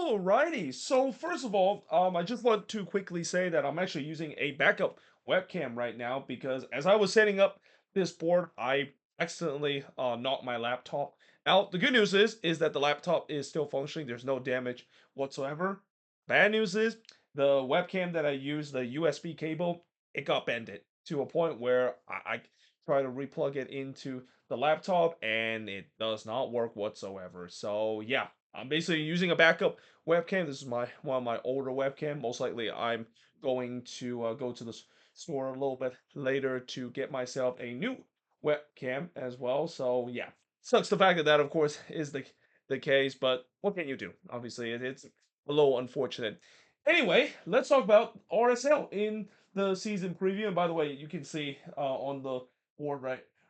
Alrighty. So first of all, I just want to quickly say that I'm actually using a backup webcam right now because as I was setting up this board, I accidentally knocked my laptop out. The good news is that the laptop is still functioning. There's no damage whatsoever. Bad news is the webcam that I use, the USB cable, it got bended to a point where I try to replug it into the laptop and it does not work whatsoever. So yeah, I'm basically using a backup webcam. This is my one of my older webcam. Most likely, I'm going to go to the store a little bit later to get myself a new webcam as well. So yeah, sucks the fact that of course is the case, but what can you do? Obviously, it's a little unfortunate. Anyway, let's talk about RSL in the season preview. And by the way, you can see on the board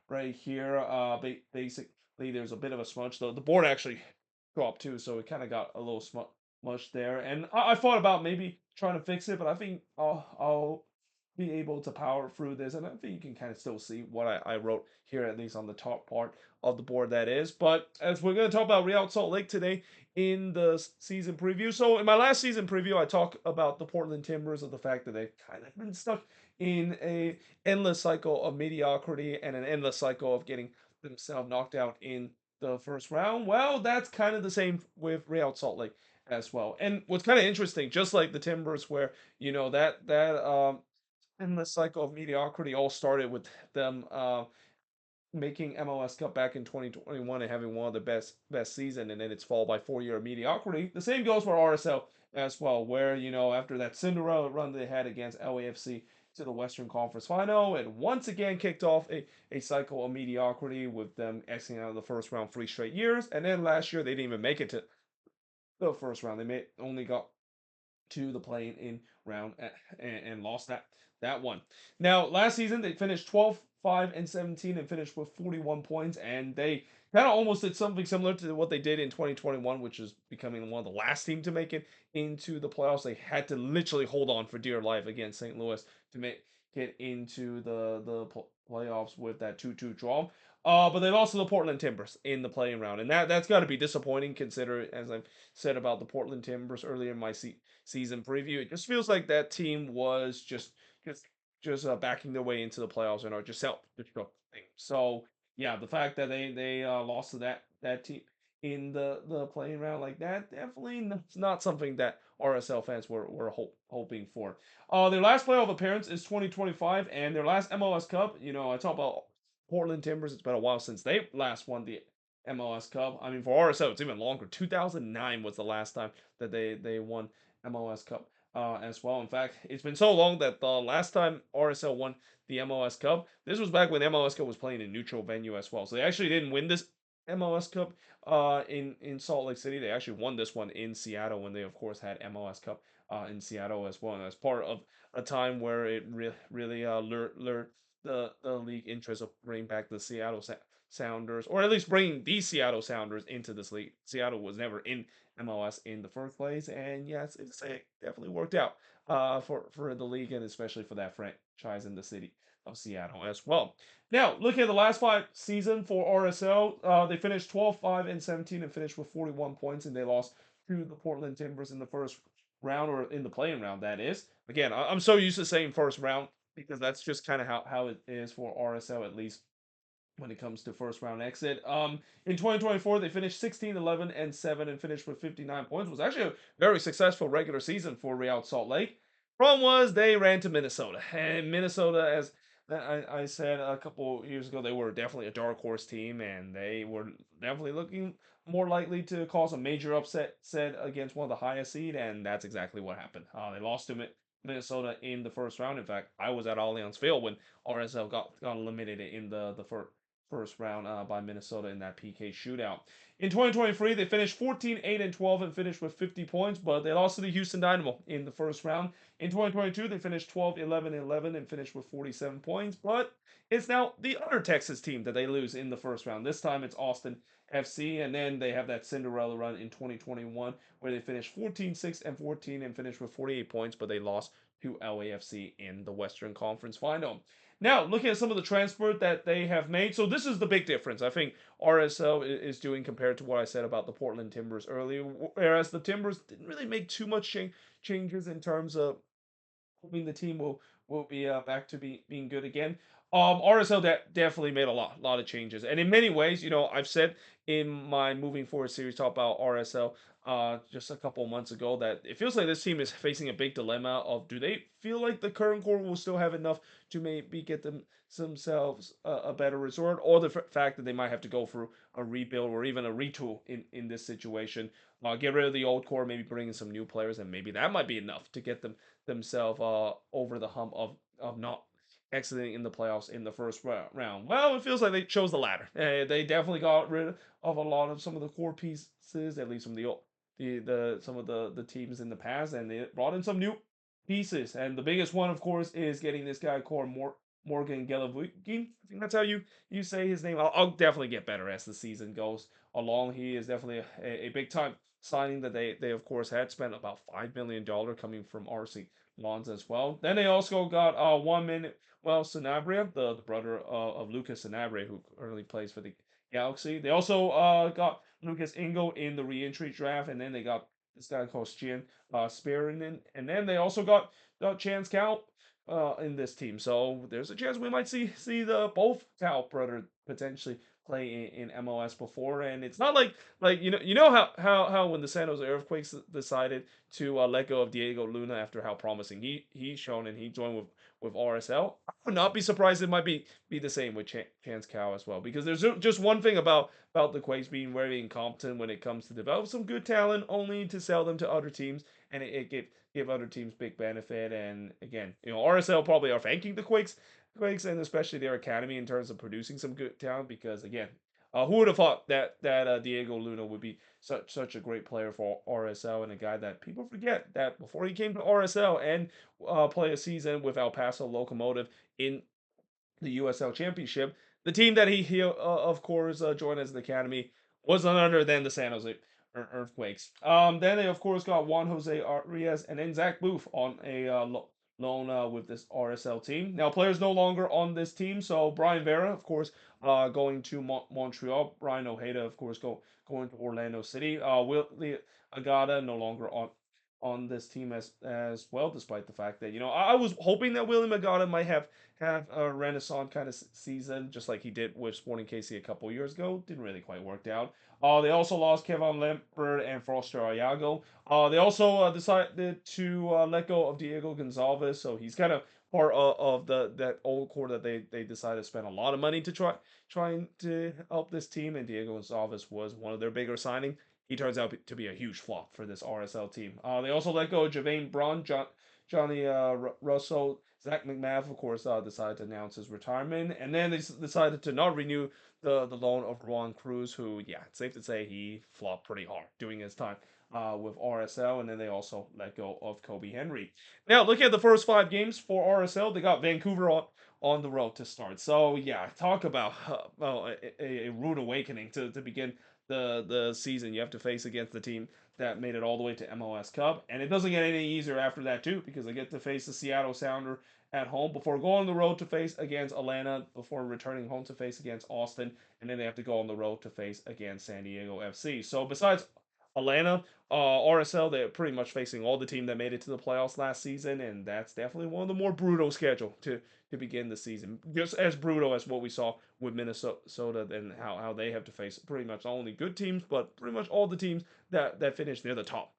right here, basically there's a bit of a smudge. The board actually dropped too, so it kind of got a little smudged there. And I thought about maybe trying to fix it, but I think I'll be able to power through this, and I think you can kind of still see what I wrote here, at least on the top part of the board that is. But as we're going to talk about Real Salt Lake today in the season preview. So in my last season preview, I talked about the Portland Timbers, of the fact that they've kind of been stuck in a endless cycle of mediocrity and an endless cycle of getting themselves knocked out in the first round. Well, that's kind of the same with Real Salt Lake as well. And what's kind of interesting, just like the Timbers, where that endless cycle of mediocrity all started with them making MLS Cup back in 2021 and having one of the best season, and then it's followed by 4 year mediocrity. The same goes for RSL as well, where after that Cinderella run they had against LAFC to the Western Conference Final, it once again kicked off a cycle of mediocrity with them exiting out of the first round 3 straight years, and then last year they didn't even make it to the first round. They only got to the play in round and lost that one. Now, last season they finished 12, 5, and 17 and finished with 41 points, and they kind of almost did something similar to what they did in 2021, which is becoming one of the last team to make it into the playoffs. They had to literally hold on for dear life against St. Louis to make it into the playoffs with that 2-2 draw. But they lost to the Portland Timbers in the playing round, and that's got to be disappointing. Consider, as I've said about the Portland Timbers earlier in my season preview. It just feels like that team was just backing their way into the playoffs and are just self-destructing. So yeah, the fact that they lost to that team in the playing round like that definitely not something that RSL fans were hoping for. Their last playoff appearance is 2025, and their last MLS Cup. I talk about Portland Timbers. It's been a while since they last won the MLS Cup. I mean, for RSL, it's even longer. 2009 was the last time that they won MLS Cup as well. In fact, it's been so long that the last time RSL won the MLS Cup, this was back when MLS Cup was playing in neutral venue as well. So they actually didn't win this MLS Cup in Salt Lake City. They actually won this one in Seattle when they, of course, had MLS Cup in Seattle as well. And as part of a time where it really lured the league interest of bringing back the Seattle Sounders, or at least bringing the Seattle Sounders into this league. Seattle was never in MLS in the first place, and yes, it definitely worked out for the league and especially for that franchise in the city of Seattle as well. Now, looking at the last 5 seasons for RSL, they finished 12, 5, and 17 and finished with 41 points, and they lost to the Portland Timbers in the first round, or in the playing round, that is. Again, I'm so used to saying first round because that's just kind of how it is for RSL, at least when it comes to first round exit. In 2024, they finished 16, 11, and 7 and finished with 59 points. It was actually a very successful regular season for Real Salt Lake. Problem was they ran to Minnesota. And Minnesota, as I said a couple years ago, they were definitely a dark horse team, and they were definitely looking more likely to cause a major upset set against one of the highest seed, and that's exactly what happened. They lost to Minnesota in the first round. In fact, I was at Allianz Field when RSL got eliminated in the first round by Minnesota in that PK shootout. In 2023, they finished 14, 8, and 12 and finished with 50 points, but they lost to the Houston Dynamo in the first round. In 2022, they finished 12, 11, and 11 and finished with 47 points, but it's now the other Texas team that they lose in the first round. This time it's Austin FC, and then they have that Cinderella run in 2021 where they finished 14, 6, and 14 and finished with 48 points, but they lost to LAFC in the Western Conference Final. Now, looking at some of the transfer that they have made, so this is the big difference. I think RSL is doing compared to what I said about the Portland Timbers earlier, whereas the Timbers didn't really make too much changes in terms of hoping the team will be back to being good again. RSL definitely made a lot of changes, and in many ways, I've said in my moving forward series talk about RSL just a couple months ago that it feels like this team is facing a big dilemma of do they feel like the current core will still have enough to maybe get themselves a better resort, or the fact that they might have to go through a rebuild or even a retool in this situation. Get rid of the old core, maybe bring in some new players, and maybe that might be enough to get themselves over the hump of not exiting in the playoffs in the first round. Well, it feels like they chose the latter. They definitely got rid of a lot of some of the core pieces, at least from the some of the teams in the past, and they brought in some new pieces. And the biggest one, of course, is getting this guy called Morgan Gelavukin. I think that's how you say his name. I'll definitely get better as the season goes along. He is definitely a big time signing that they of course had spent about $5 million coming from RC Lons as well. Then they also got 1 minute Sanabria, the brother of Lucas Sanabria, who currently plays for the Galaxy. They also got Lucas Ingo in the re-entry draft, and then they got this guy called Stian Spearinen, and then they also got Chance Cal in this team. So there's a chance we might see the both Cal brother potentially play in MLS before, and it's not like you know how when the San Jose Earthquakes decided to let go of Diego Luna after how promising he's shown and he joined with RSL. I would not be surprised it might be the same with Chance Cow as well, because there's just one thing about the Quakes being very incompetent when it comes to develop some good talent only to sell them to other teams, and it give other teams big benefit. And again, RSL probably are thanking the Quakes and especially their academy in terms of producing some good talent, because again, who would have thought that Diego Luna would be such a great player for RSL, and a guy that people forget that before he came to RSL and play a season with El Paso Locomotive in the USL Championship, the team that he of course joined as an academy was none other than the San Jose Earthquakes. Then they of course got Juan Jose Arias and then Zach Booth on a loan with this RSL team. Now players no longer on this team, so Brian Vera of course going to Montreal. Brian Ojeda of course going to Orlando City. Willie Agata no longer on this team as well, despite the fact that I was hoping that William Agata might have a renaissance kind of season, just like he did with Sporting KC a couple years ago. Didn't really quite work out. They also lost Kevin Lampert and Foster Ayago. They also decided to let go of Diego Gonzalez, so he's kind of part of that old core that they decided to spend a lot of money to trying to help this team, and Diego Gonzalez was one of their bigger signings. He turns out to be a huge flop for this RSL team. They also let go of Javane Braun, Johnny Russell, Zach McMath, of course, decided to announce his retirement, and then they decided to not renew the loan of Juan Cruz, who, yeah, it's safe to say he flopped pretty hard during his time with RSL, and then they also let go of Kobe Henry. Now, looking at the first 5 games for RSL, they got Vancouver on the road to start. So, yeah, talk about a rude awakening to begin the season. You have to face against the team that made it all the way to MLS Cup, and it doesn't get any easier after that too, because they get to face the Seattle Sounder at home before going on the road to face against Atlanta, before returning home to face against Austin, and then they have to go on the road to face against San Diego FC. So besides Atlanta, RSL, they're pretty much facing all the team that made it to the playoffs last season, and that's definitely one of the more brutal schedule to begin the season. Just as brutal as what we saw with Minnesota and how they have to face pretty much not only good teams, but pretty much all the teams that finished near the top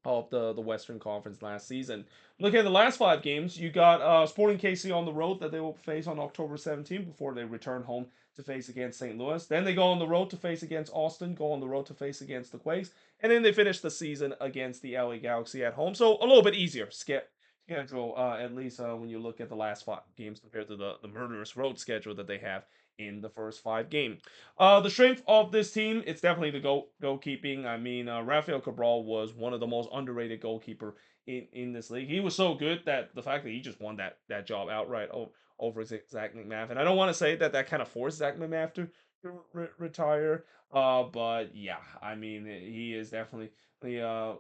of the Western Conference last season. Look at the last 5 games. You got Sporting KC on the road that they will face on October 17th before they return home to face against St. Louis. Then they go on the road to face against Austin, go on the road to face against the Quakes, and then they finish the season against the LA Galaxy at home. So a little bit easier schedule, at least when you look at the last 5 games compared to the murderous road schedule that they have in the first 5 games. The strength of this team, it's definitely the goalkeeping. I mean, Rafael Cabral was one of the most underrated goalkeeper in this league. He was so good that the fact that he just won that job outright over Zach McMath. And I don't want to say that kind of forced Zach McMath to retire. But yeah, I mean, he is definitely the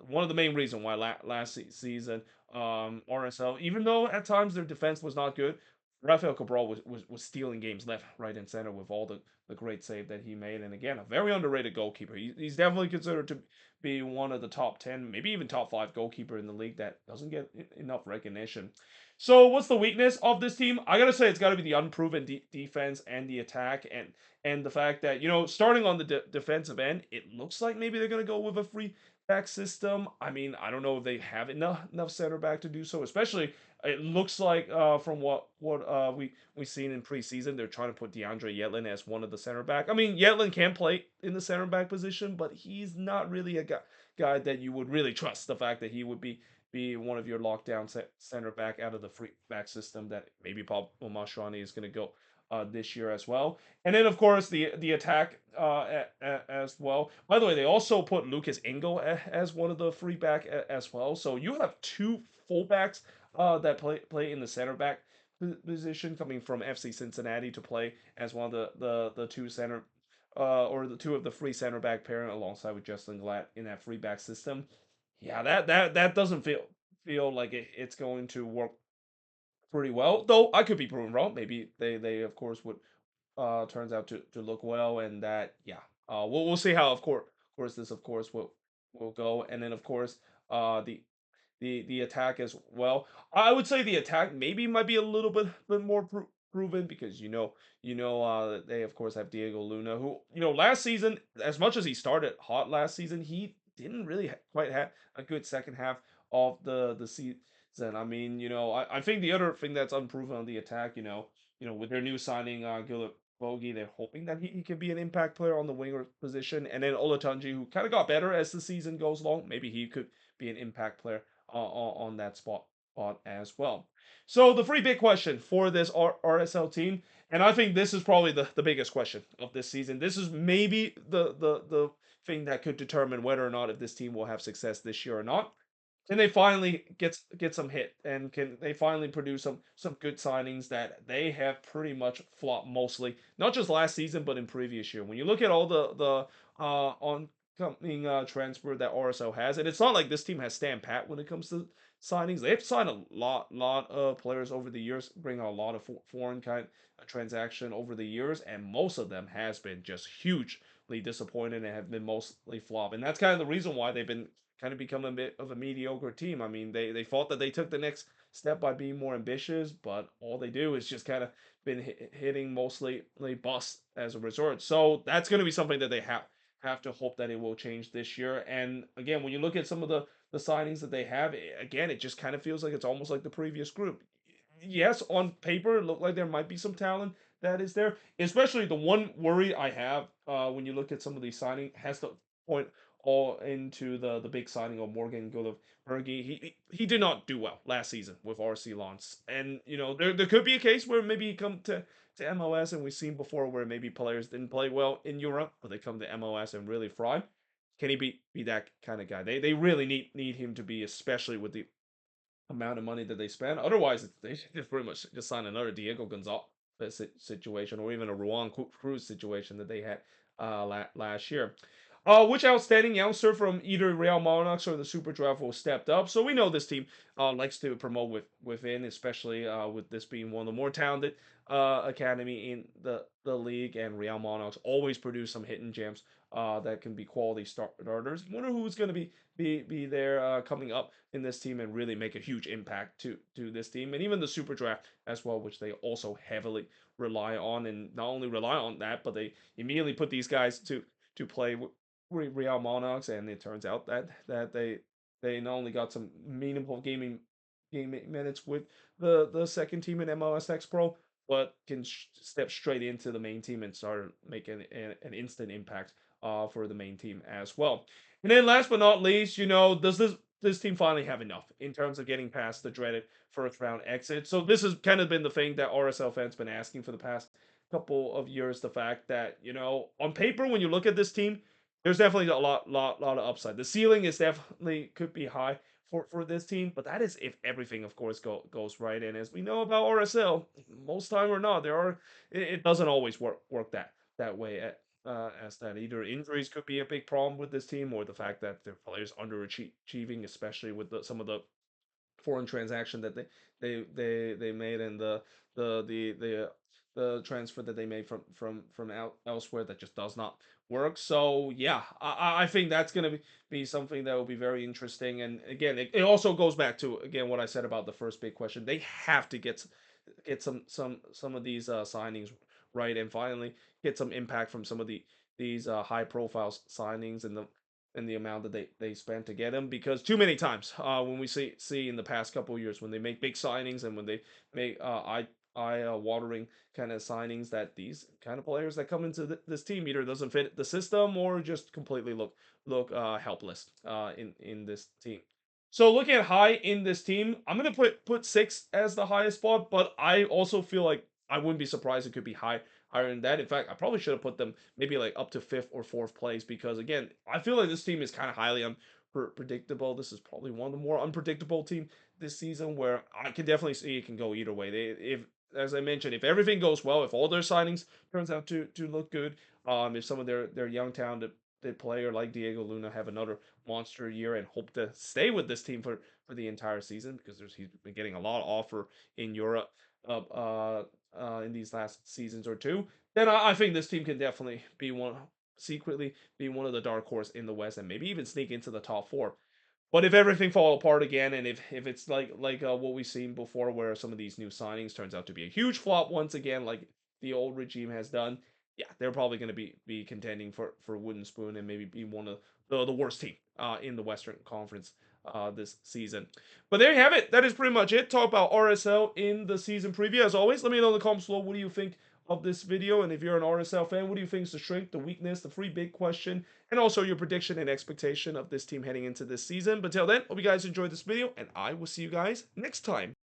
one of the main reason why last season RSL, even though at times their defense was not good, Rafael Cabral was stealing games left, right, and center with all the great save that he made. And again, a very underrated goalkeeper. He's definitely considered to be one of the top 10, maybe even top 5 goalkeeper in the league that doesn't get enough recognition. So, what's the weakness of this team? I gotta say, it's got to be the unproven defense and the attack, and the fact that starting on the defensive end, it looks like maybe they're gonna go with a free back system. I mean, I don't know if they have enough center back to do so, especially it looks like from what we seen in preseason, they're trying to put DeAndre Yedlin as one of the center back. I mean, Yedlin can play in the center back position, but he's not really a guy that you would really trust. The fact that he would be one of your lockdown center back out of the free back system that maybe Pablo Mastroeni is going to go this year as well. And then of course the attack as well. By the way, they also put Lucas Ingo as one of the free back as well. So you have two fullbacks that play in the center back position, coming from FC Cincinnati to play as one of the two center or the two of the free center back pairing alongside with Justin Glatt in that free back system. Yeah, that doesn't feel like it's going to work pretty well. Though I could be proven wrong. Maybe they of course would turns out to look well, and that yeah, we'll see how of course this of course will go, and then of course the attack as well. I would say the attack maybe might be a little bit more proven because they of course have Diego Luna, who last season, as much as he started hot last season, he didn't really quite have a good second half of the season. I mean, I think the other thing that's unproven on the attack, with their new signing, Gilbert Bogey, they're hoping that he can be an impact player on the winger position, and then Olatunji, who kind of got better as the season goes along, maybe he could be an impact player on that spot as well. So the three big question for this RSL team, and I think this is probably the biggest question of this season. This is maybe the thing that could determine whether or not if this team will have success this year or not. Can they finally get some hit, and can they finally produce some good signings that they have pretty much flopped mostly, not just last season but in previous year. When you look at all the oncoming transfer that RSL has, and it's not like this team has stand pat when it comes to signings. They've signed a lot of players over the years, bringing a lot of foreign kind of transaction over the years, and most of them has been just hugely disappointed and have been mostly flop. And that's kind of the reason why they've been kind of become a bit of a mediocre team. I mean, they thought that they took the next step by being more ambitious, but all they do is just kind of been hitting mostly bust as a result. So that's going to be something that they have to hope that it will change this year. And again, when you look at some of the signings that they have, again, it just kind of feels like it's almost like the previous group. Yes, on paper, it looked like there might be some talent that is there. Especially the one worry I have when you look at some of these signing has to point all into the big signing of Morgan Gullivergi. He did not do well last season with RC Lens, and there could be a case where maybe he come to MLS, and we've seen before where maybe players didn't play well in Europe, but they come to MLS and really thrive. Can he be that kind of guy? They really need him to be, especially with the amount of money that they spend. Otherwise, they should just pretty much just sign another Diego Gonzalez situation, or even a Ruan Cruz situation that they had last year. Which outstanding youngster from either Real Monarchs or the Super Draft will stepped up? So we know this team likes to promote within, especially with this being one of the more talented academy in the league, and Real Monarchs always produce some hidden gems that can be quality starters. I wonder who's going to be there coming up in this team and really make a huge impact to this team, and even the Super Draft as well, which they also heavily rely on. And not only rely on that, but they immediately put these guys to play Real Monarchs, and it turns out that they not only got some meaningful game minutes with the second team in MLS Next Pro, but can step straight into the main team and start making an instant impact for the main team as well. And then last but not least, does this team finally have enough in terms of getting past the dreaded first round exit? So this has kind of been the thing that RSL fans been asking for the past couple of years. The fact that on paper, when you look at this team, there's definitely a lot of upside. The ceiling is definitely could be high for this team, but that is if everything, of course, goes right. And as we know about RSL, most time or not, it doesn't always work that way. As that either injuries could be a big problem with this team, or the fact that their players underachieving, especially with some of the foreign transaction that they made, and the the the the transfer that they made from elsewhere that just does not work. So yeah, I think that's gonna be something that will be very interesting. And again, it also goes back to again what I said about the first big question. They have to get some of these signings right, and finally get some impact from some of these high profile signings and the amount that they spent to get him, because too many times when we see in the past couple of years when they make big signings and when they make eye watering kind of signings, that these kind of players that come into this team either doesn't fit the system or just completely look helpless in this team. So looking at high in this team, I'm gonna put six as the highest spot, but I also feel like I wouldn't be surprised it could be higher than that. In fact, I probably should have put them maybe like up to fifth or fourth place, because again, I feel like this team is kind of highly unpredictable. This is probably one of the more unpredictable team this season, where I can definitely see it can go either way. If as I mentioned, if everything goes well, if all their signings turns out to look good, if some of their young talented player like Diego Luna have another monster year and hope to stay with this team for the entire season, because he's been getting a lot of offer in Europe in these last seasons or two, then I think this team can definitely be secretly be one of the dark horse in the West and maybe even sneak into the top four. But if everything fall apart again, and if it's like what we've seen before, where some of these new signings turns out to be a huge flop once again, like the old regime has done, yeah, they're probably going to be contending for wooden spoon and maybe be one of the worst team in the Western Conference this season. But there you have it. That is pretty much it. Talk about RSL in the season preview. As always, let me know in the comments below, what do you think of this video, and if you're an RSL fan, what do you think is the strength, the weakness, the free big question, and also your prediction and expectation of this team heading into this season. But till then, hope you guys enjoyed this video, and I will see you guys next time.